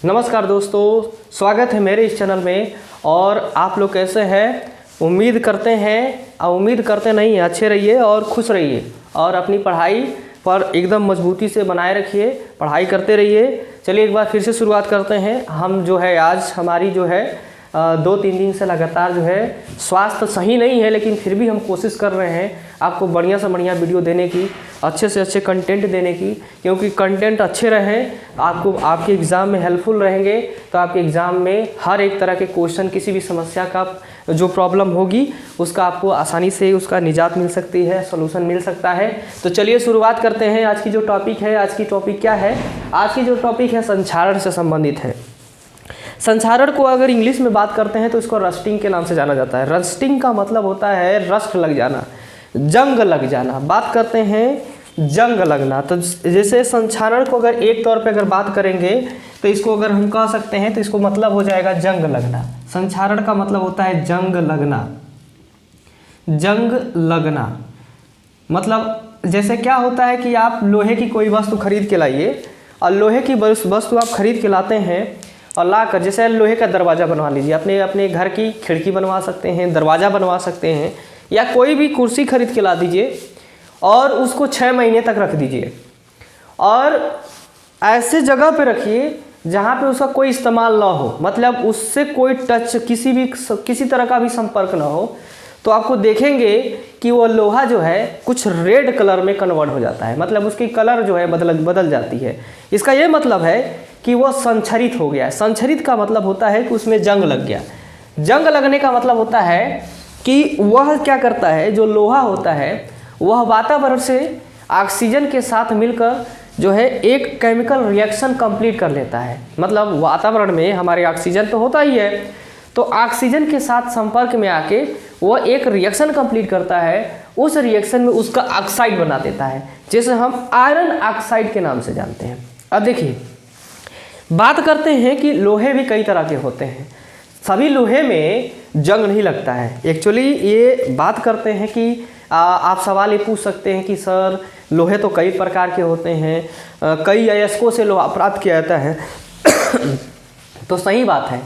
नमस्कार दोस्तों, स्वागत है मेरे इस चैनल में। और आप लोग कैसे हैं? उम्मीद करते नहीं हैं अच्छे रहिए और खुश रहिए और अपनी पढ़ाई पर एकदम मजबूती से बनाए रखिए, पढ़ाई करते रहिए। चलिए एक बार फिर से शुरुआत करते हैं। हम जो है आज हमारी जो है 2-3 दिन से लगातार जो है स्वास्थ्य सही नहीं है, लेकिन फिर भी हम कोशिश कर रहे हैं आपको बढ़िया से बढ़िया वीडियो देने की, अच्छे से अच्छे कंटेंट देने की, क्योंकि कंटेंट अच्छे रहें आपको आपके एग्ज़ाम में हेल्पफुल रहेंगे। तो आपके एग्ज़ाम में हर एक तरह के क्वेश्चन, किसी भी समस्या का जो प्रॉब्लम होगी उसका आपको आसानी से उसका निजात मिल सकती है, सॉल्यूशन मिल सकता है। तो चलिए शुरुआत करते हैं। आज की जो टॉपिक है, आज की टॉपिक क्या है? आज की जो टॉपिक है संक्षारण से संबंधित है। संक्षारण को अगर इंग्लिश में बात करते हैं तो इसको रस्टिंग के नाम से जाना जाता है। रस्टिंग का मतलब होता है रस्ट लग जाना, जंग लग जाना। बात करते हैं जंग लगना। तो जैसे संक्षारण को अगर एक तौर पे अगर बात करेंगे तो इसको अगर हम कह सकते हैं तो इसको मतलब हो जाएगा जंग लगना। संक्षारण का मतलब होता है जंग लगना। जंग लगना मतलब जैसे क्या होता है कि आप लोहे की कोई वस्तु खरीद के लाइए और लोहे की वस्तु आप खरीद के लाते हैं और लाकर, जैसे लोहे का दरवाज़ा बनवा लीजिए, अपने घर की खिड़की बनवा सकते हैं, दरवाज़ा बनवा सकते हैं, या कोई भी कुर्सी खरीद के ला दीजिए और उसको 6 महीने तक रख दीजिए और ऐसे जगह पे रखिए जहाँ पे उसका कोई इस्तेमाल ना हो, मतलब उससे कोई टच, किसी तरह का भी संपर्क ना हो। तो आपको देखेंगे कि वो लोहा जो है कुछ रेड कलर में कन्वर्ट हो जाता है, मतलब उसकी कलर जो है बदल जाती है। इसका ये मतलब है कि वो संक्षरित हो गया है। संक्षरित का मतलब होता है कि उसमें जंग लग गया। जंग लगने का मतलब होता है कि वह क्या करता है, जो लोहा होता है वह वातावरण से ऑक्सीजन के साथ मिलकर जो है एक केमिकल रिएक्शन कंप्लीट कर लेता है। मतलब वातावरण में हमारे ऑक्सीजन तो होता ही है, तो ऑक्सीजन के साथ संपर्क में आके वह एक रिएक्शन कंप्लीट करता है। उस रिएक्शन में उसका ऑक्साइड बना देता है, जैसे हम आयरन ऑक्साइड के नाम से जानते हैं। अब देखिए, बात करते हैं कि लोहे भी कई तरह के होते हैं। सभी लोहे में जंग नहीं लगता है। एक्चुअली ये बात करते हैं कि आप सवाल ये पूछ सकते हैं कि सर लोहे तो कई प्रकार के होते हैं, कई अयस्कों से लोहा प्राप्त किया जाता है। तो सही बात है।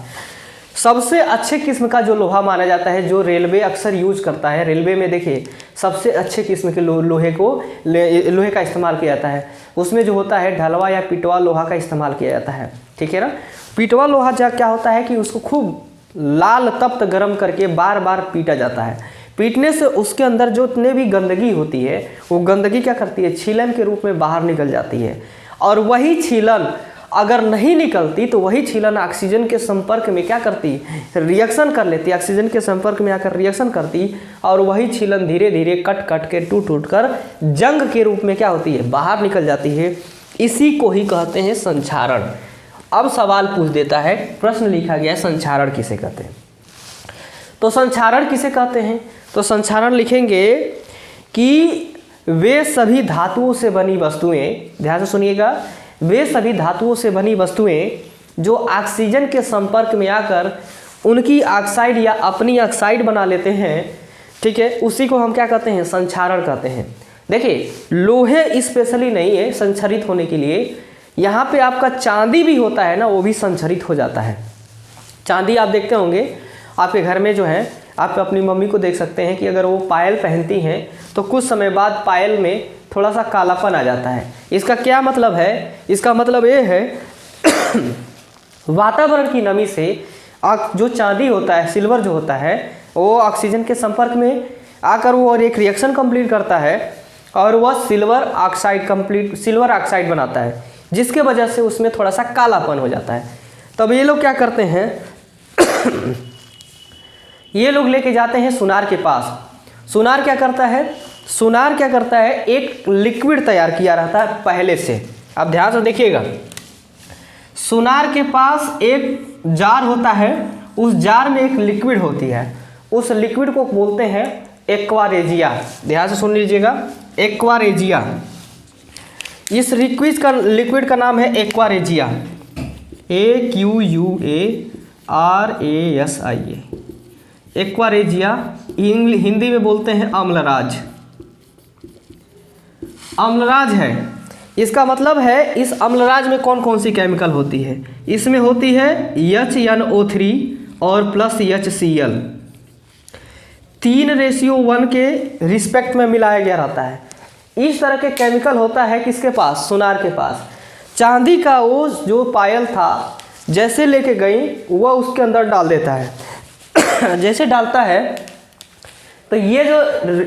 सबसे अच्छे किस्म का जो लोहा माना जाता है, जो रेलवे अक्सर यूज करता है, रेलवे में देखिए सबसे अच्छे किस्म के लोहे का इस्तेमाल किया जाता है। उसमें जो होता है ढलवा या पिटवा लोहा का इस्तेमाल किया जाता है, ठीक है ना। पिटवा लोहा क्या होता है कि उसको खूब लाल तप्त गर्म करके बार बार पीटा जाता है। पीटने से उसके अंदर जो इतने भी गंदगी होती है, वो गंदगी क्या करती है, छीलन के रूप में बाहर निकल जाती है। और वही छीलन अगर नहीं निकलती तो वही छीलन ऑक्सीजन के संपर्क में क्या करती, रिएक्शन कर लेती, ऑक्सीजन के संपर्क में आकर रिएक्शन करती, और वही छीलन धीरे धीरे कट के टूट कर जंग के रूप में क्या होती है, बाहर निकल जाती है। इसी को ही कहते हैं संक्षारण। अब सवाल पूछ देता है, प्रश्न लिखा गया है संक्षारण किसे कहते हैं। तो संक्षारण किसे कहते हैं, तो संक्षारण लिखेंगे कि वे सभी धातुओं से बनी वस्तुएं, ध्यान से सुनिएगा, वे सभी धातुओं से बनी वस्तुएं जो ऑक्सीजन के संपर्क में आकर उनकी ऑक्साइड या अपनी ऑक्साइड बना लेते हैं, ठीक है, उसी को हम क्या कहते हैं, संक्षारण कहते हैं। देखिए लोहे स्पेशली नहीं है संक्षरित होने के लिए, यहाँ पे आपका चांदी भी होता है ना, वो भी संक्षरित हो जाता है। चांदी आप देखते होंगे आपके घर में जो है, आप अपनी मम्मी को देख सकते हैं कि अगर वो पायल पहनती हैं तो कुछ समय बाद पायल में थोड़ा सा कालापन आ जाता है। इसका क्या मतलब है? इसका मतलब ये है वातावरण की नमी से जो चांदी होता है, सिल्वर जो होता है, वो ऑक्सीजन के संपर्क में आकर वो और एक रिएक्शन कंप्लीट करता है और वह सिल्वर ऑक्साइड बनाता है, जिसके वजह से उसमें थोड़ा सा कालापन हो जाता है। तब ये लोग क्या करते हैं ये लोग लेके जाते हैं सुनार के पास। सुनार क्या करता है, एक लिक्विड तैयार किया रहता है पहले से। अब ध्यान से देखिएगा, सुनार के पास एक जार होता है, उस जार में एक लिक्विड होती है, उस लिक्विड को बोलते हैं एक्वारेजिया। ध्यान से सुन लीजिएगा, एक्वारेजिया। इस लिक्विड का नाम है एक्वारेजिया, AQUARASIA। एक्वारेजिया हिंदी में बोलते हैं अम्लराज। अम्लराज है इसका मतलब है इस अम्लराज में कौन कौन सी केमिकल होती है, इसमें होती है HNO3 और प्लस HCl 3:1 के रिस्पेक्ट में मिलाया गया रहता है। इस तरह के केमिकल होता है किसके पास, सोनार के पास। चांदी का वो जो पायल था जैसे लेके गई वह उसके अंदर डाल देता है जैसे डालता है तो ये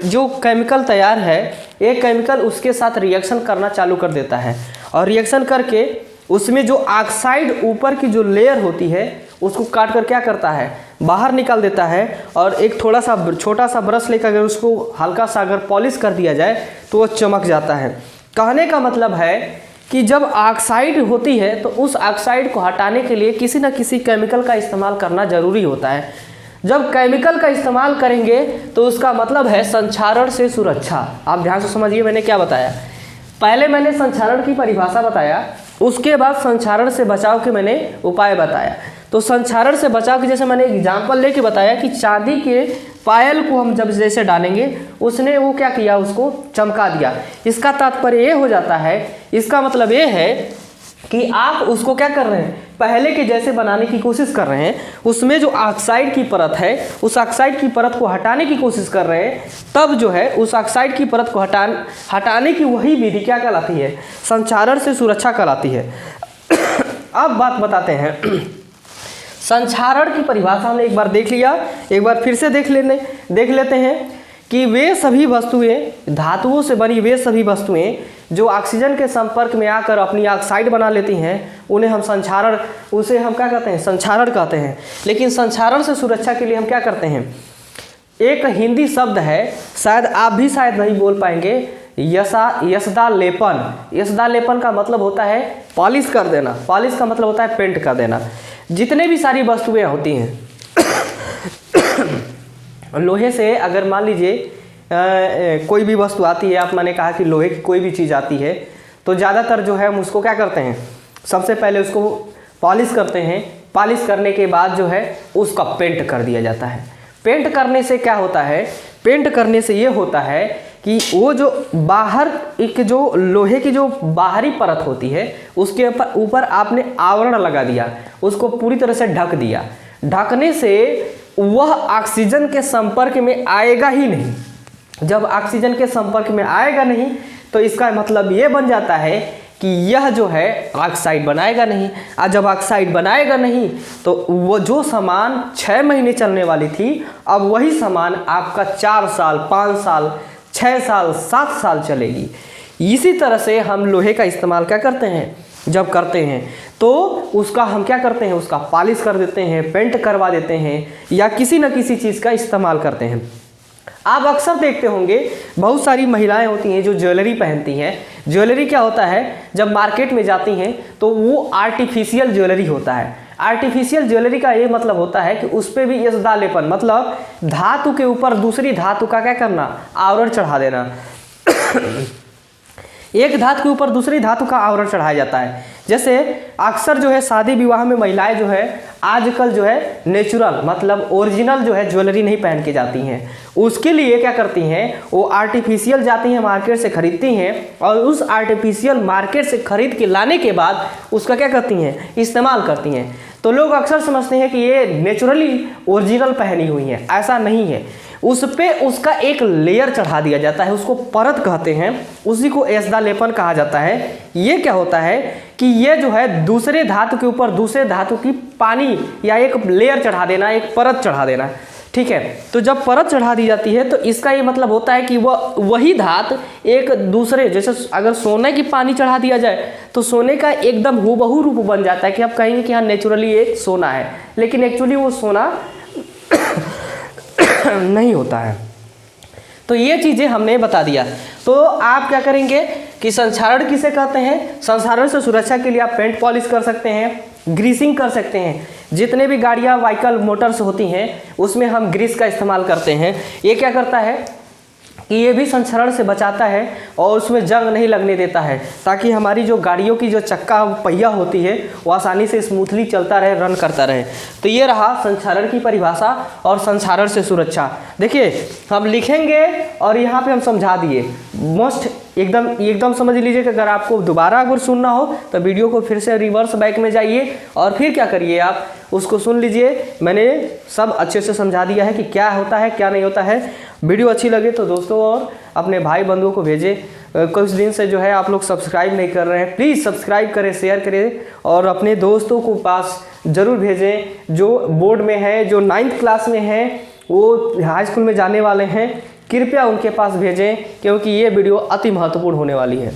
जो केमिकल तैयार है, एक केमिकल उसके साथ रिएक्शन करना चालू कर देता है और रिएक्शन करके उसमें जो ऑक्साइड ऊपर की जो लेयर होती है उसको काट कर क्या करता है, बाहर निकाल देता है। और एक थोड़ा सा छोटा सा ब्रश लेकर अगर उसको हल्का सा अगर पॉलिश कर दिया जाए तो वो चमक जाता है। कहने का मतलब है कि जब ऑक्साइड होती है तो उस ऑक्साइड को हटाने के लिए किसी न किसी केमिकल का इस्तेमाल करना ज़रूरी होता है। जब केमिकल का इस्तेमाल करेंगे तो उसका मतलब है संक्षारण से सुरक्षा। आप ध्यान से समझिए मैंने क्या बताया। पहले मैंने संक्षारण की परिभाषा बताया, उसके बाद संक्षारण से बचाव के मैंने उपाय बताया। तो संक्षारण से बचाव की जैसे मैंने एग्जाम्पल लेके बताया कि चांदी के पायल को हम जब जैसे डालेंगे उसने वो क्या किया, उसको चमका दिया। इसका तात्पर्य ये हो जाता है, इसका मतलब ये है कि आप उसको क्या कर रहे हैं, पहले के जैसे बनाने की कोशिश कर रहे हैं। उसमें जो ऑक्साइड की परत है उस ऑक्साइड की परत को हटाने की कोशिश कर रहे हैं। तब जो है उस ऑक्साइड की परत को हटाने की वही विधि क्या कहलाती है, संक्षारण से सुरक्षा कहलाती है। अब बात बताते हैं संक्षारण की परिभाषा हमने एक बार देख लिया, एक बार फिर से देख लेते हैं कि वे सभी वस्तुएं, धातुओं से बनी वे सभी वस्तुएं जो ऑक्सीजन के संपर्क में आकर अपनी ऑक्साइड बना लेती हैं उन्हें हम संक्षारण, उसे हम क्या कहते हैं, संक्षारण कहते हैं। लेकिन संक्षारण से सुरक्षा के लिए हम क्या करते हैं, एक हिंदी शब्द है, शायद आप भी शायद नहीं बोल पाएंगे, यशदा लेपन। यशदा लेपन का मतलब होता है पॉलिश कर देना, पॉलिश का मतलब होता है पेंट कर देना। जितने भी सारी वस्तुएं होती हैं लोहे से, अगर मान लीजिए कोई भी वस्तु आती है, आप मैंने कहा कि लोहे की कोई भी चीज़ आती है तो ज़्यादातर जो है हम उसको क्या करते हैं, सबसे पहले उसको पॉलिश करते हैं। पॉलिश करने के बाद जो है उसका पेंट कर दिया जाता है। पेंट करने से क्या होता है, पेंट करने से ये होता है कि वो जो बाहर एक जो लोहे की जो बाहरी परत होती है उसके ऊपर आपने आवरण लगा दिया, उसको पूरी तरह से ढक दिया। ढकने से वह ऑक्सीजन के संपर्क में आएगा ही नहीं। जब ऑक्सीजन के संपर्क में आएगा नहीं तो इसका मतलब ये बन जाता है कि यह जो है ऑक्साइड बनाएगा नहीं। और जब ऑक्साइड बनाएगा नहीं तो वो जो सामान 6 महीने चलने वाली थी अब वही सामान आपका 4 साल, 5 साल, 6 साल, 7 साल चलेगी। इसी तरह से हम लोहे का इस्तेमाल क्या करते हैं, जब करते हैं तो उसका हम क्या करते हैं, उसका पॉलिश कर देते हैं, पेंट करवा देते हैं या किसी न किसी चीज़ का इस्तेमाल करते हैं। आप अक्सर देखते होंगे बहुत सारी महिलाएं होती हैं जो ज्वेलरी पहनती हैं। ज्वेलरी क्या होता है, जब मार्केट में जाती हैं तो वो आर्टिफिशियल ज्वेलरी होता है। आर्टिफिशियल ज्वेलरी का ये मतलब होता है कि उस पर भी यशदा लेपन, मतलब धातु के ऊपर दूसरी धातु का क्या करना, आवरण चढ़ा देना। एक धातु के ऊपर दूसरी धातु का आवरण चढ़ाया जाता है। जैसे अक्सर जो है शादी विवाह में महिलाएं जो है आजकल जो है नेचुरल मतलब ओरिजिनल जो है ज्वेलरी नहीं पहन के जाती हैं। उसके लिए क्या करती हैं, वो आर्टिफिशियल जाती हैं, मार्केट से खरीदती हैं और उस आर्टिफिशियल मार्केट से खरीद के लाने के बाद उसका क्या करती हैं, इस्तेमाल करती हैं। तो लोग अक्सर समझते हैं कि ये नेचुरली ओरिजिनल पहनी हुई है, ऐसा नहीं है। उस पे उसका एक लेयर चढ़ा दिया जाता है, उसको परत कहते हैं, उसी को यशदा लेपन कहा जाता है। ये क्या होता है कि ये जो है दूसरे धातु के ऊपर दूसरे धातु की पानी या एक लेयर चढ़ा देना, एक परत चढ़ा देना, ठीक है। तो जब परत चढ़ा दी जाती है तो इसका ये मतलब होता है कि वही धातु एक दूसरे, जैसे अगर सोने की पानी चढ़ा दिया जाए तो सोने का एकदम हूबहू रूप बन जाता है कि आप कहेंगे कि हाँ नेचुरली एक सोना है, लेकिन एक्चुअली वो सोना नहीं होता है। तो ये चीज़ें हमने बता दिया। तो आप क्या करेंगे कि संक्षारण किसे कहते हैं, संक्षारण से सुरक्षा के लिए आप पेंट पॉलिश कर सकते हैं, ग्रीसिंग कर सकते हैं। जितने भी गाड़ियाँ व्हीकल मोटर्स होती हैं उसमें हम ग्रीस का इस्तेमाल करते हैं। ये क्या करता है कि ये भी संक्षारण से बचाता है और उसमें जंग नहीं लगने देता है, ताकि हमारी जो गाड़ियों की जो चक्का पहिया होती है वो आसानी से स्मूथली चलता रहे, रन करता रहे। तो ये रहा संक्षारण की परिभाषा और संक्षारण से सुरक्षा। देखिए हम लिखेंगे और यहाँ पे हम समझा दिए। मोस्ट एकदम समझ लीजिए कि अगर आपको दोबारा अगर सुनना हो तो वीडियो को फिर से रिवर्स बैक में जाइए और फिर क्या करिए, आप उसको सुन लीजिए। मैंने सब अच्छे से समझा दिया है कि क्या होता है क्या नहीं होता है। वीडियो अच्छी लगे तो दोस्तों और अपने भाई बंधुओं को भेजें। कुछ दिन से जो है आप लोग सब्सक्राइब नहीं कर रहे हैं, प्लीज़ सब्सक्राइब करें, शेयर करें और अपने दोस्तों को पास ज़रूर भेजें जो बोर्ड में है, जो 9th क्लास में है, वो हाई स्कूल में जाने वाले हैं, कृपया उनके पास भेजें क्योंकि ये वीडियो अति महत्वपूर्ण होने वाली है।